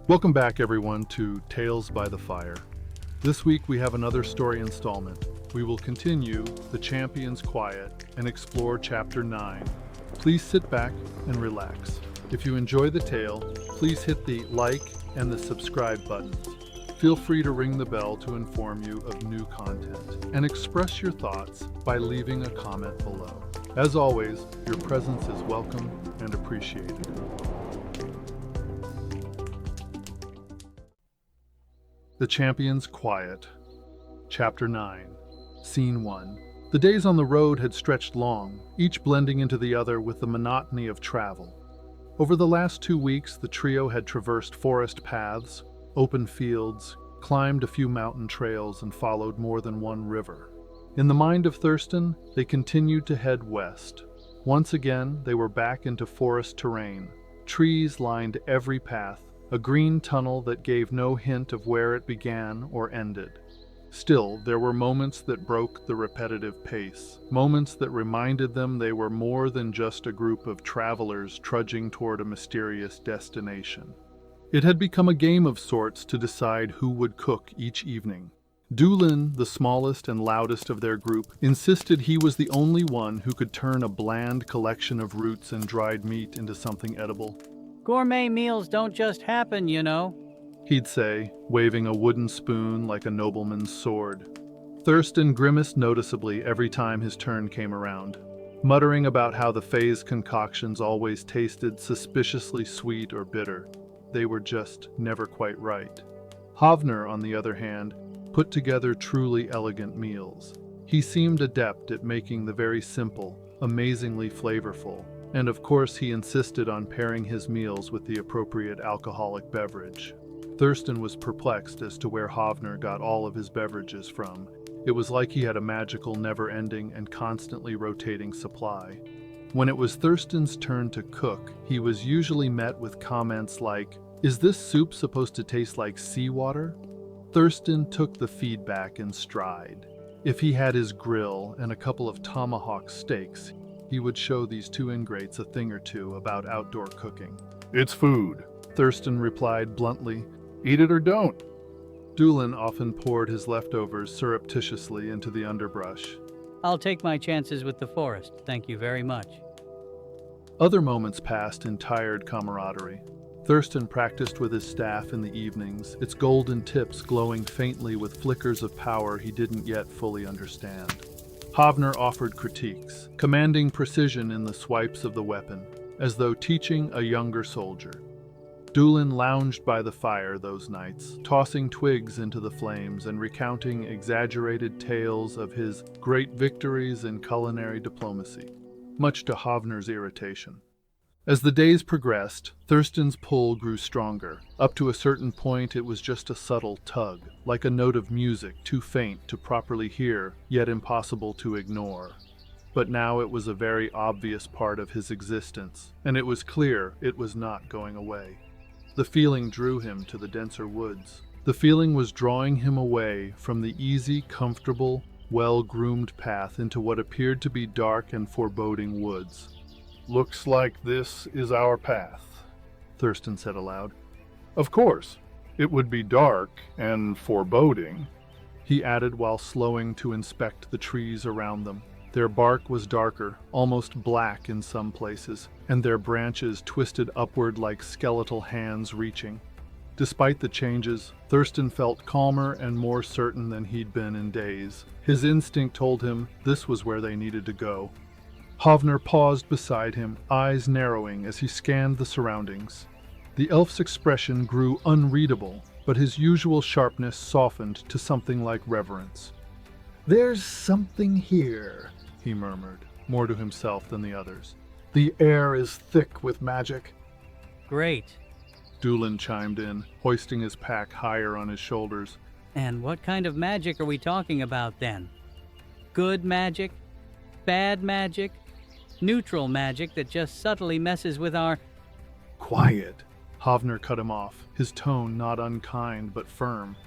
Welcome back, everyone, to Tales by the Fire. This week we have another story installment. We will continue The Champion's Quiet and explore Chapter 9. Please sit back and relax. If you enjoy the tale, please hit the like and the subscribe buttons. Feel free to ring the bell to inform you of new content, and express your thoughts by leaving a comment below. As always, your presence is welcome and appreciated. The Champion's Quiet, Chapter 9, Scene 1. The days on the road had stretched long, each blending into the other with the monotony of travel. Over the last 2 weeks, the trio had traversed forest paths, open fields, climbed a few mountain trails, and followed more than one river. In the mind of Thurston, they continued to head west. Once again, they were back into forest terrain. Trees lined every path, a green tunnel that gave no hint of where it began or ended. Still, there were moments that broke the repetitive pace, moments that reminded them they were more than just a group of travelers trudging toward a mysterious destination. It had become a game of sorts to decide who would cook each evening. Dulin, the smallest and loudest of their group, insisted he was the only one who could turn a bland collection of roots and dried meat into something edible. Gourmet meals don't just happen, you know, He'd say, waving a wooden spoon like a nobleman's sword. Thurston grimaced noticeably every time his turn came around, muttering about how the Fae's concoctions always tasted suspiciously sweet or bitter. They were just never quite right. Hovner, on the other hand, put together truly elegant meals. He seemed adept at making the very simple, amazingly flavorful, and of course he insisted on pairing his meals with the appropriate alcoholic beverage. Thurston was perplexed as to where Hovner got all of his beverages from. It was like he had a magical, never-ending and constantly rotating supply. When it was Thurston's turn to cook, he was usually met with comments like, "Is this soup supposed to taste like seawater?" Thurston took the feedback in stride. If he had his grill and a couple of tomahawk steaks, he would show these two ingrates a thing or two about outdoor cooking. "It's food," Thurston replied bluntly. "Eat it or don't." Dulin often poured his leftovers surreptitiously into the underbrush. I'll take my chances with the forest, thank you very much. Other moments passed in tired camaraderie. Thurston practiced with his staff in the evenings, its golden tips glowing faintly with flickers of power he didn't yet fully understand. Hovner offered critiques, commanding precision in the swipes of the weapon, as though teaching a younger soldier. Dulin lounged by the fire those nights, tossing twigs into the flames and recounting exaggerated tales of his great victories in culinary diplomacy, much to Hovner's irritation. As the days progressed, Thurston's pull grew stronger. Up to a certain point, it was just a subtle tug, like a note of music too faint to properly hear, yet impossible to ignore. But now it was a very obvious part of his existence, and it was clear it was not going away. The feeling drew him to the denser woods. The feeling was drawing him away from the easy, comfortable, well-groomed path into what appeared to be dark and foreboding woods. "Looks like this is our path," Thurston said aloud. "Of course, it would be dark and foreboding," he added while slowing to inspect the trees around them. Their bark was darker, almost black in some places, and their branches twisted upward like skeletal hands reaching. Despite the changes, Thurston felt calmer and more certain than he'd been in days. His instinct told him this was where they needed to go. Hovner paused beside him, eyes narrowing as he scanned the surroundings. The elf's expression grew unreadable, but his usual sharpness softened to something like reverence. "There's something here," he murmured, more to himself than the others. "The air is thick with magic." Great. Dulin chimed in, hoisting his pack higher on his shoulders. And what kind of magic are we talking about then? Good magic? Bad magic? Neutral magic that just subtly messes with our... "Quiet," Hovner cut him off, his tone not unkind but firm.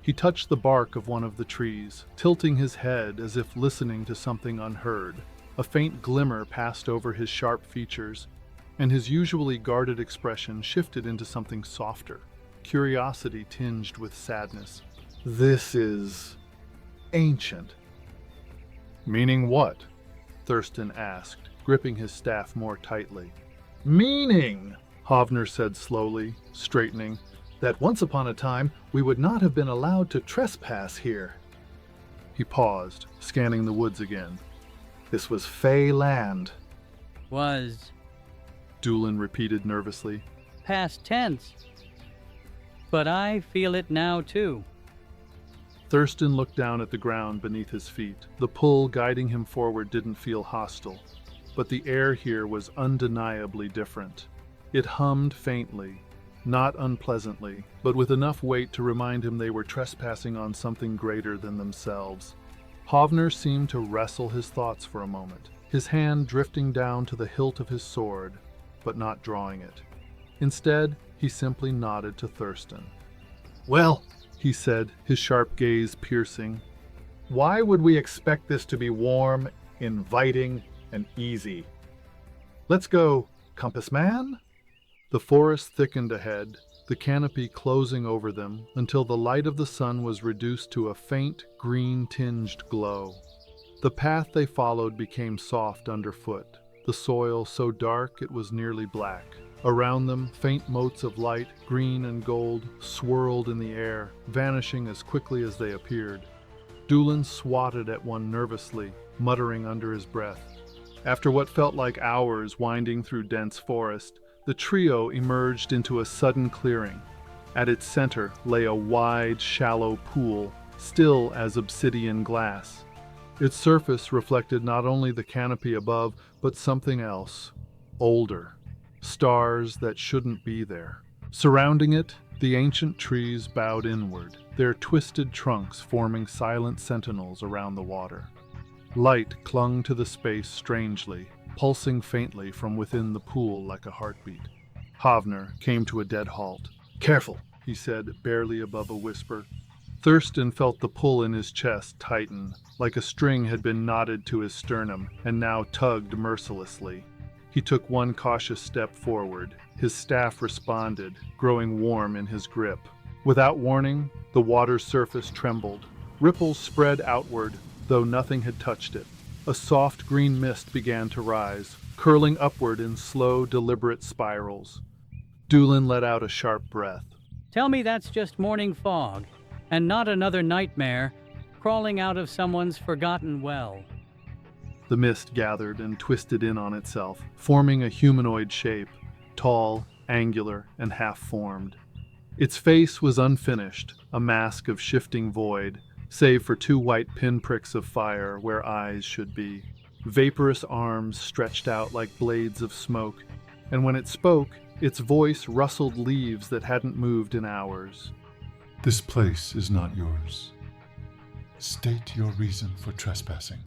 He touched the bark of one of the trees, tilting his head as if listening to something unheard. A faint glimmer passed over his sharp features, and his usually guarded expression shifted into something softer, curiosity tinged with sadness. This is ancient. Meaning what? Thurston asked, gripping his staff more tightly. Meaning, Hovner said slowly, straightening, that once upon a time we would not have been allowed to trespass here. He paused, scanning the woods again. This was Fey land. Was Dulin repeated nervously. past tense. But I feel it now too. Thurston looked down at the ground beneath his feet. The pull guiding him forward didn't feel hostile, but the air here was undeniably different. It hummed faintly, not unpleasantly, but with enough weight to remind him they were trespassing on something greater than themselves. Hovner seemed to wrestle his thoughts for a moment, his hand drifting down to the hilt of his sword, but not drawing it. Instead, he simply nodded to Thurston. Well, He said, his sharp gaze piercing. why would we expect this to be warm, inviting, and easy? Let's go, Compass Man? The forest thickened ahead, the canopy closing over them until the light of the sun was reduced to a faint, green-tinged glow. The path they followed became soft underfoot, the soil so dark it was nearly black. Around them, faint motes of light, green and gold, swirled in the air, vanishing as quickly as they appeared. Dulin swatted at one nervously, muttering under his breath. After what felt like hours winding through dense forest, the trio emerged into a sudden clearing. At its center lay a wide, shallow pool, still as obsidian glass. Its surface reflected not only the canopy above, but something else, older. Stars that shouldn't be there. Surrounding it, the ancient trees bowed inward, their twisted trunks forming silent sentinels around the water. Light clung to the space strangely, pulsing faintly from within the pool like a heartbeat. Hovner came to a dead halt. Careful, He said, barely above a whisper. Thurston felt the pull in his chest tighten, like a string had been knotted to his sternum and now tugged mercilessly. He took one cautious step forward. His staff responded, growing warm in his grip. Without warning, the water's surface trembled. Ripples spread outward, though nothing had touched it. A soft green mist began to rise, curling upward in slow, deliberate spirals. Dulin let out a sharp breath. Tell me that's just morning fog, and not another nightmare crawling out of someone's forgotten well. The mist gathered and twisted in on itself, forming a humanoid shape, tall, angular, and half-formed. Its face was unfinished, a mask of shifting void, save for 2 white pinpricks of fire where eyes should be. Vaporous arms stretched out like blades of smoke, and when it spoke, its voice rustled leaves that hadn't moved in hours. This place is not yours. State your reason for trespassing.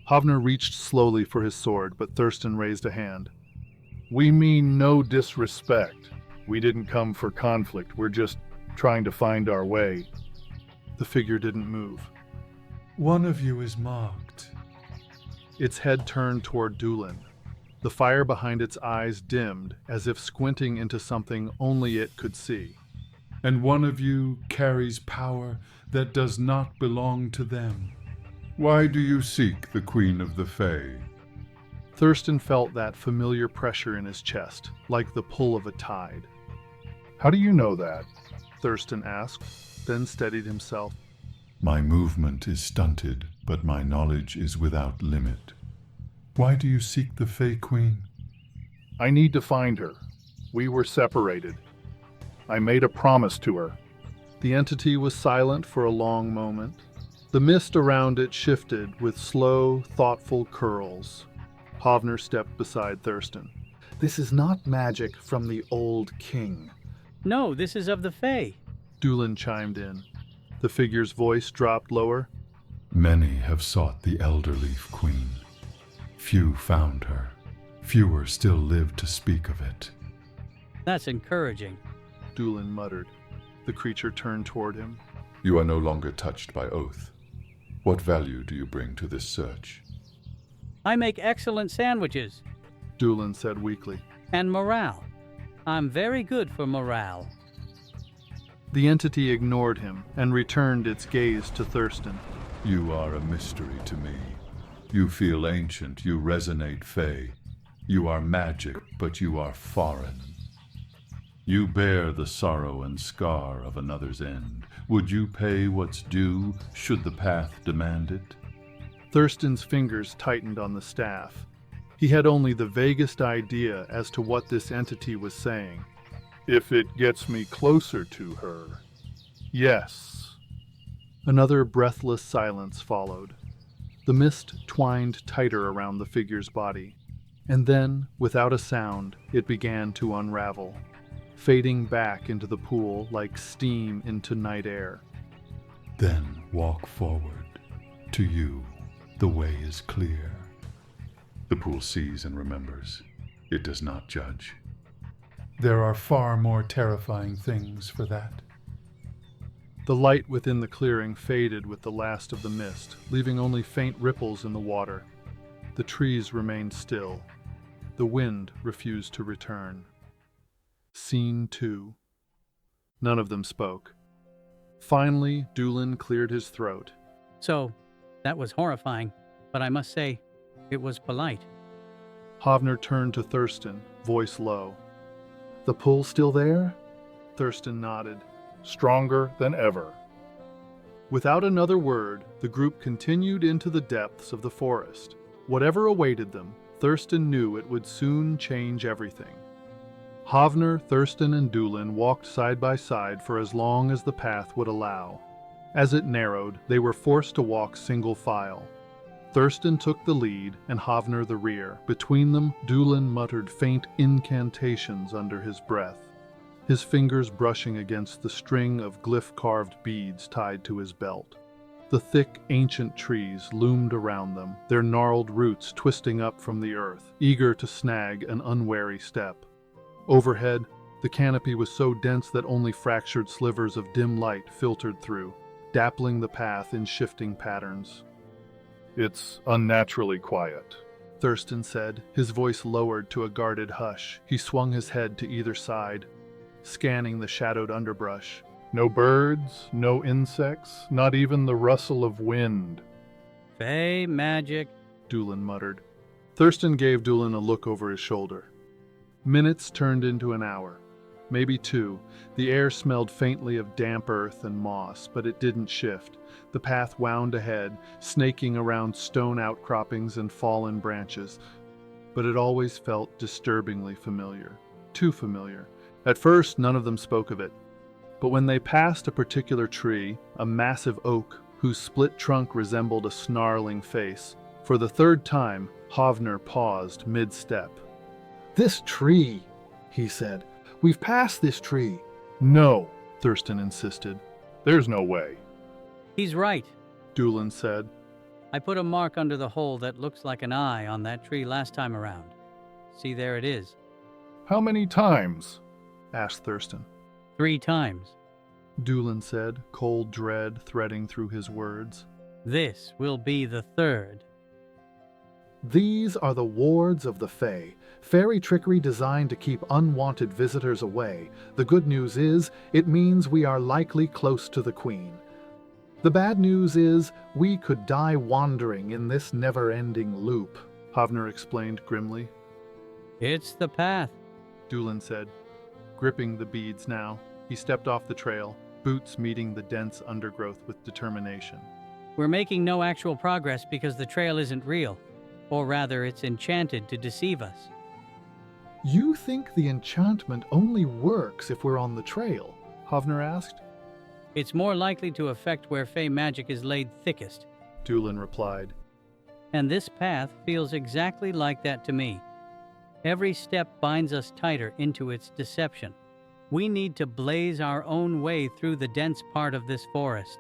Hovner reached slowly for his sword, but Thurston raised a hand. we mean no disrespect. We didn't come for conflict. We're just trying to find our way. The figure didn't move. One of you is marked. Its head turned toward Dulin. The fire behind its eyes dimmed, as if squinting into something only it could see. And one of you carries power that does not belong to them. Why do you seek the Queen of the Fae? Thurston felt that familiar pressure in his chest, like the pull of a tide. How do you know that? Thurston asked, then steadied himself. My movement is stunted, but my knowledge is without limit. Why do you seek the Fae Queen? I need to find her. We were separated. I made a promise to her. The entity was silent for a long moment. The mist around it shifted with slow, thoughtful curls. Hovner stepped beside Thurston. This is not magic from the old king. No, this is of the Fae. Dulin chimed in. The figure's voice dropped lower. Many have sought the Elderleaf Queen. Few found her. Fewer still live to speak of it. That's encouraging. Dulin muttered. The creature turned toward him. You are no longer touched by oath. What value do you bring to this search? I make excellent sandwiches. Dulin said weakly. And morale. I'm very good for morale. The entity ignored him and returned its gaze to Thurston. You are a mystery to me. You feel ancient, you resonate fey. You are magic, but you are foreign. You bear the sorrow and scar of another's end. Would you pay what's due, should the path demand it? Thurston's fingers tightened on the staff. He had only the vaguest idea as to what this entity was saying. If it gets me closer to her, yes. Another breathless silence followed. The mist twined tighter around the figure's body, and then, without a sound, it began to unravel, fading back into the pool like steam into night air. Then walk forward. To you, the way is clear. The pool sees and remembers. It does not judge. There are far more terrifying things for that. The light within the clearing faded with the last of the mist, leaving only faint ripples in the water. The trees remained still. The wind refused to return. Scene 2. None of them spoke. Finally, Dulin cleared his throat. So, that was horrifying, but I must say, it was polite. Hovner turned to Thurston, voice low. The pull still there? Thurston nodded. Stronger than ever. Without another word, the group continued into the depths of the forest. Whatever awaited them, Thurston knew it would soon change everything. Hovner, Thurston, and Dulin walked side by side for as long as the path would allow. As it narrowed, they were forced to walk single file. Thurston took the lead and Hovner the rear. Between them, Dulin muttered faint incantations under his breath, his fingers brushing against the string of glyph-carved beads tied to his belt. The thick, ancient trees loomed around them, their gnarled roots twisting up from the earth, eager to snag an unwary step. Overhead, the canopy was so dense that only fractured slivers of dim light filtered through, dappling the path in shifting patterns. It's unnaturally quiet, Thurston said, his voice lowered to a guarded hush. He swung his head to either side, scanning the shadowed underbrush. No birds, no insects, not even the rustle of wind. Fey magic, Dulin muttered. Thurston gave Dulin a look over his shoulder. Minutes turned into an hour, maybe 2. The air smelled faintly of damp earth and moss, but it didn't shift. The path wound ahead, snaking around stone outcroppings and fallen branches, but it always felt disturbingly familiar. Too familiar. At first, none of them spoke of it. But when they passed a particular tree, a massive oak whose split trunk resembled a snarling face, for the third time, Hovner paused mid-step. This tree, he said. We've passed this tree. No, Thurston insisted. There's no way. he's right. Dulin said. I put a mark under the hole that looks like an eye on that tree last time around. See, there it is. How many times? Asked Thurston. 3 times. Dulin said, cold dread threading through his words. This will be the 3rd. These are the wards of the Fae, fairy trickery designed to keep unwanted visitors away. The good news is, it means we are likely close to the Queen. The bad news is, we could die wandering in this never-ending loop, Hovner explained grimly. It's the path. Dulin said, gripping the beads now. He stepped off the trail, boots meeting the dense undergrowth with determination. We're making no actual progress because the trail isn't real. Or rather, it's enchanted to deceive us. You think the enchantment only works if we're on the trail? Hovner asked. It's more likely to affect where Fey magic is laid thickest. Dulin replied. And this path feels exactly like that to me. Every step binds us tighter into its deception. We need to blaze our own way through the dense part of this forest.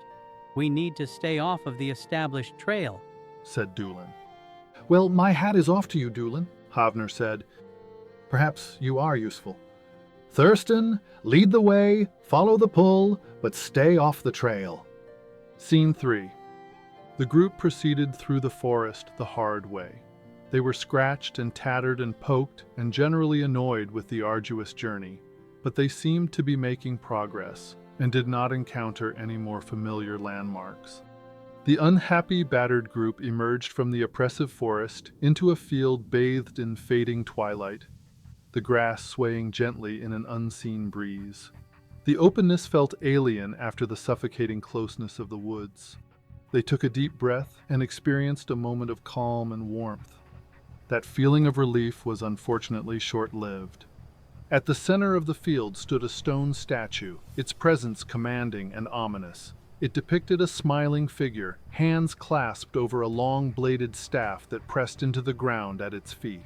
We need to stay off of the established trail, said Dulin. Well, my hat is off to you, Dulin, Hovner said. Perhaps you are useful. Thurston, lead the way, follow the pull, but stay off the trail. Scene 3. The group proceeded through the forest the hard way. They were scratched and tattered and poked and generally annoyed with the arduous journey, but they seemed to be making progress and did not encounter any more familiar landmarks. The unhappy, battered group emerged from the oppressive forest into a field bathed in fading twilight, the grass swaying gently in an unseen breeze. The openness felt alien after the suffocating closeness of the woods. They took a deep breath and experienced a moment of calm and warmth. That feeling of relief was unfortunately short-lived. At the center of the field stood a stone statue, its presence commanding and ominous. It depicted a smiling figure, hands clasped over a long-bladed staff that pressed into the ground at its feet.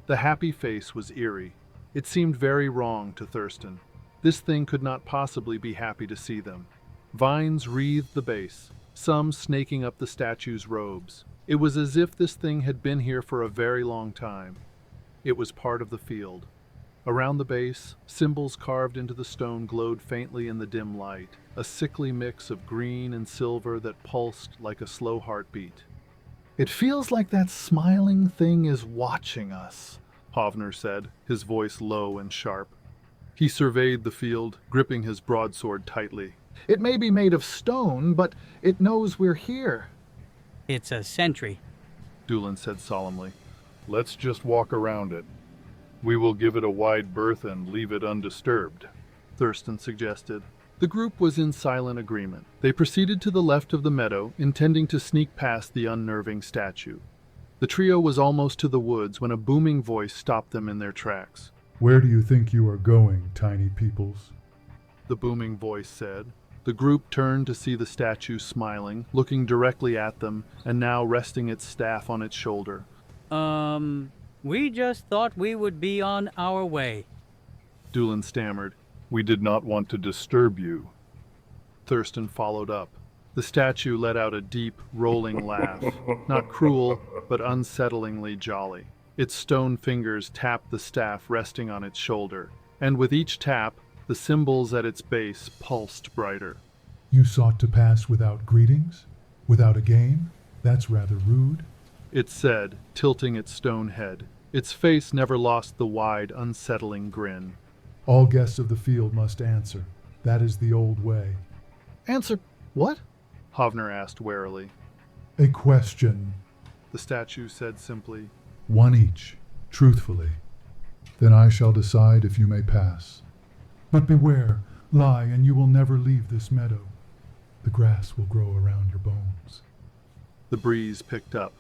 The happy face was eerie. It seemed very wrong to Thurston. This thing could not possibly be happy to see them. Vines wreathed the base, some snaking up the statue's robes. It was as if this thing had been here for a very long time. It was part of the field. Around the base, symbols carved into the stone glowed faintly in the dim light, a sickly mix of green and silver that pulsed like a slow heartbeat. It feels like that smiling thing is watching us, Hovner said, his voice low and sharp. He surveyed the field, gripping his broadsword tightly. It may be made of stone, but it knows we're here. It's a sentry, Dulin said solemnly. Let's just walk around it. We will give it a wide berth and leave it undisturbed, Thurston suggested. The group was in silent agreement. They proceeded to the left of the meadow, intending to sneak past the unnerving statue. The trio was almost to the woods when a booming voice stopped them in their tracks. Where do you think you are going, tiny peoples? The booming voice said. The group turned to see the statue smiling, looking directly at them, and now resting its staff on its shoulder. We just thought we would be on our way, Dulin stammered. We did not want to disturb you. Thurston followed up. The statue let out a deep, rolling laugh, not cruel, but unsettlingly jolly. Its stone fingers tapped the staff resting on its shoulder, and with each tap, the symbols at its base pulsed brighter. You sought to pass without greetings? Without a game? That's rather rude. It said, tilting its stone head. Its face never lost the wide, unsettling grin. All guests of the field must answer. That is the old way. Answer what? Hovner asked warily. A question. The statue said simply. One each, truthfully. Then I shall decide if you may pass. But beware, lie, and you will never leave this meadow. The grass will grow around your bones. The breeze picked up.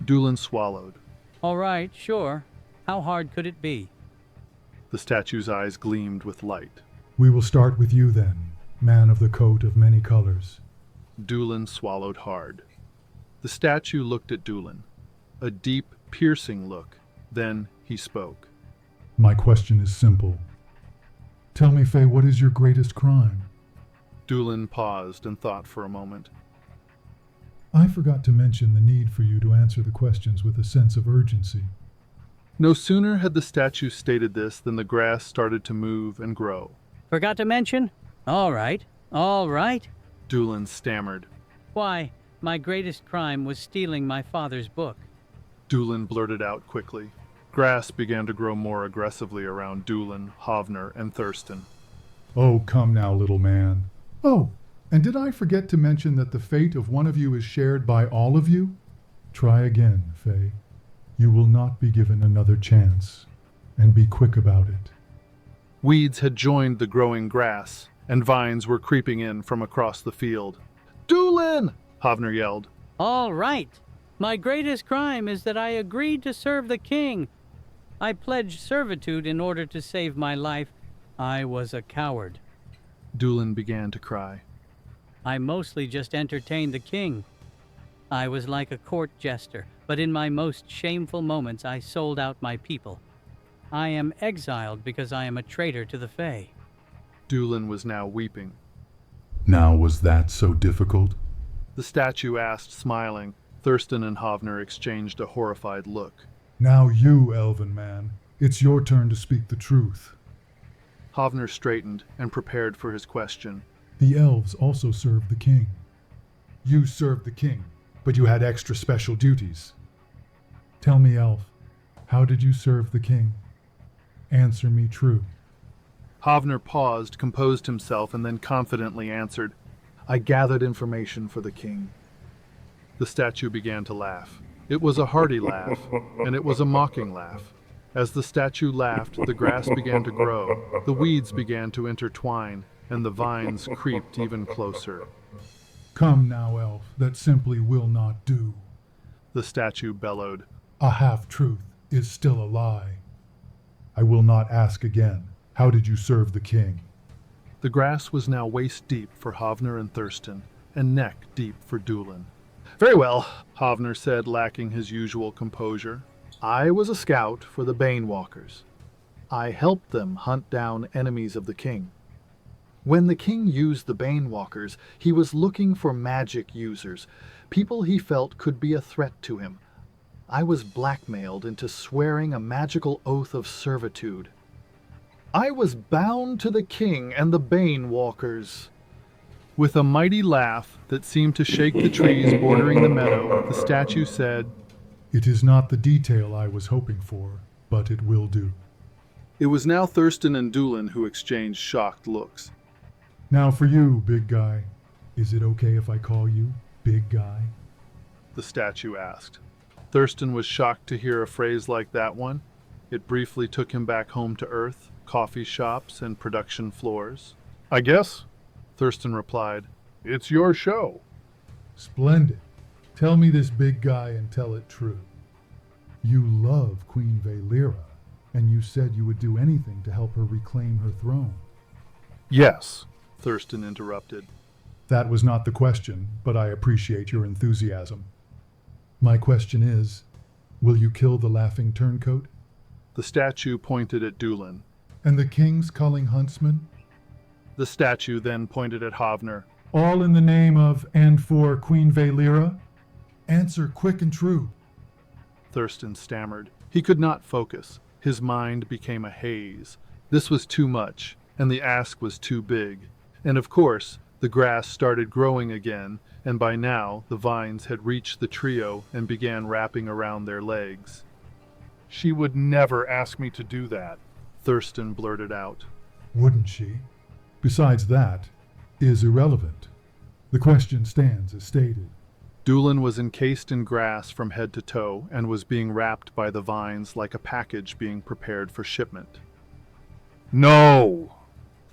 Dulin swallowed. All right, sure. How hard could it be? The statue's eyes gleamed with light. We will start with you then, man of the coat of many colors. Dulin swallowed hard. The statue looked at Dulin. A deep, piercing look. Then he spoke. My question is simple. Tell me, Faye, what is your greatest crime? Dulin paused and thought for a moment. I forgot to mention the need for you to answer the questions with a sense of urgency. No sooner had the statue stated this than the grass started to move and grow. Forgot to mention? All right, Dulin stammered. Why, my greatest crime was stealing my father's book. Dulin blurted out quickly. Grass began to grow more aggressively around Dulin, Hovner, and Thurston. Oh, come now, little man. Oh, and did I forget to mention that the fate of one of you is shared by all of you? Try again, Faye. You will not be given another chance, and be quick about it. Weeds had joined the growing grass, and vines were creeping in from across the field. Dulin! Hovner yelled. All right. My greatest crime is that I agreed to serve the king. I pledged servitude in order to save my life. I was a coward. Dulin began to cry. I mostly just entertained the king. I was like a court jester, but in my most shameful moments I sold out my people. I am exiled because I am a traitor to the Fae. Dulin was now weeping. Now was that so difficult? The statue asked, smiling. Thurston and Hovner exchanged a horrified look. Now you, elven man, it's your turn to speak the truth. Hovner straightened and prepared for his question. The elves also served the king. You served the king, but you had extra special duties. Tell me, elf, how did you serve the king? Answer me true. Hovner paused, composed himself, and then confidently answered. I gathered information for the king. The statue began to laugh. It was a hearty laugh, and it was a mocking laugh. As the statue laughed, the grass began to grow, the weeds began to intertwine, and the vines creeped even closer. Come now, elf, that simply will not do. The statue bellowed. A half-truth is still a lie. I will not ask again. How did you serve the king? The grass was now waist-deep for Hovner and Thurston, and neck-deep for Dulin. Very well, Hovner said, lacking his usual composure. I was a scout for the Banewalkers. I helped them hunt down enemies of the king. When the king used the Banewalkers, he was looking for magic users, people he felt could be a threat to him. I was blackmailed into swearing a magical oath of servitude. I was bound to the king and the Banewalkers. With a mighty laugh that seemed to shake the trees bordering the meadow, the statue said, It is not the detail I was hoping for, but it will do. It was now Thurston and Dulin who exchanged shocked looks. Now for you, big guy. Is it okay if I call you big guy? The statue asked. Thurston was shocked to hear a phrase like that one. It briefly took him back home to Earth, coffee shops, and production floors. I guess, Thurston replied. it's your show. Splendid. Tell me this, big guy, and tell it true. You love Queen Valera, and you said you would do anything to help her reclaim her throne. Yes. Thurston interrupted. That was not the question, but I appreciate your enthusiasm. My question is, will you kill the laughing turncoat? The statue pointed at Dulin. And the king's culling huntsman? The statue then pointed at Hovner. All in the name of and for Queen Valera? Answer quick and true. Thurston stammered. He could not focus. His mind became a haze. This was too much, and the ask was too big. And of course, the grass started growing again, and by now the vines had reached the trio and began wrapping around their legs. She would never ask me to do that. Thurston blurted out. Wouldn't she? Besides, that is irrelevant. The question stands as stated. Dulin was encased in grass from head to toe and was being wrapped by the vines like a package being prepared for shipment. No!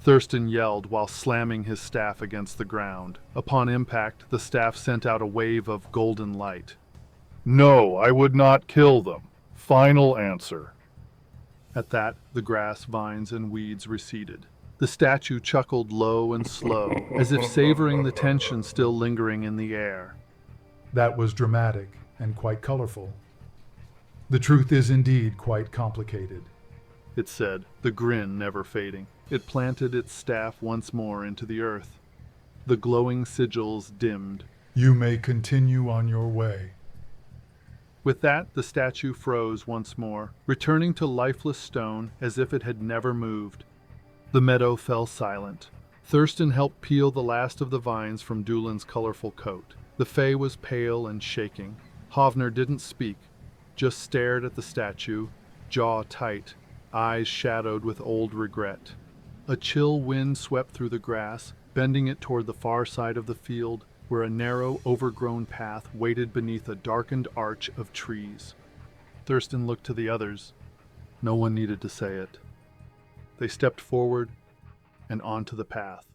Thurston yelled while slamming his staff against the ground. Upon impact, the staff sent out a wave of golden light. No, I would not kill them. Final answer. At that, the grass, vines, and weeds receded. The statue chuckled low and slow, as if savoring the tension still lingering in the air. That was dramatic and quite colorful. The truth is indeed quite complicated. It said, the grin never fading. It planted its staff once more into the earth. The glowing sigils dimmed. You may continue on your way. With that, the statue froze once more, returning to lifeless stone as if it had never moved. The meadow fell silent. Thurston helped peel the last of the vines from Dulin's colorful coat. The Fae was pale and shaking. Hovner didn't speak, just stared at the statue, jaw tight, eyes shadowed with old regret. A chill wind swept through the grass, bending it toward the far side of the field, where a narrow, overgrown path waited beneath a darkened arch of trees. Thurston looked to the others. No one needed to say it. They stepped forward and onto the path.